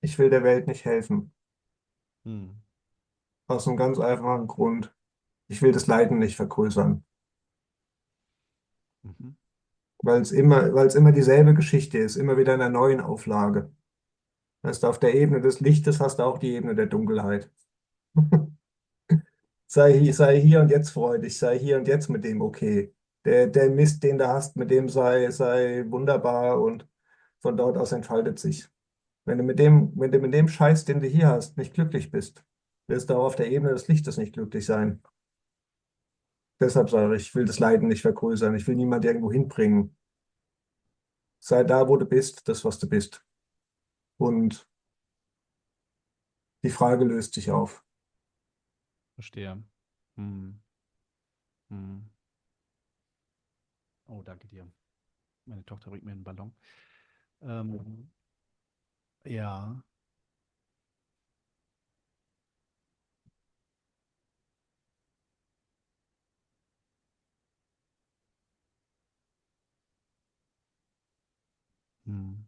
Ich will der Welt nicht helfen. Hm. Aus einem ganz einfachen Grund. Ich will das Leiden nicht vergrößern. Mhm. Weil es immer dieselbe Geschichte ist, immer wieder in einer neuen Auflage. Weißt du, auf der Ebene des Lichtes hast du auch die Ebene der Dunkelheit. Sei hier und jetzt freudig, sei hier und jetzt mit dem okay. Der Mist, den du hast, mit dem sei wunderbar und von dort aus entfaltet sich. Wenn du mit dem Scheiß, den du hier hast, nicht glücklich bist, wirst du auch auf der Ebene des Lichtes nicht glücklich sein. Deshalb sage ich, ich will das Leiden nicht vergrößern, ich will niemand irgendwo hinbringen. Sei da, wo du bist, das, was du bist. Und die Frage löst sich auf. Verstehe. Hm. Hm. Oh, danke dir. Meine Tochter bringt mir einen Ballon. Ähm, ja. Hm.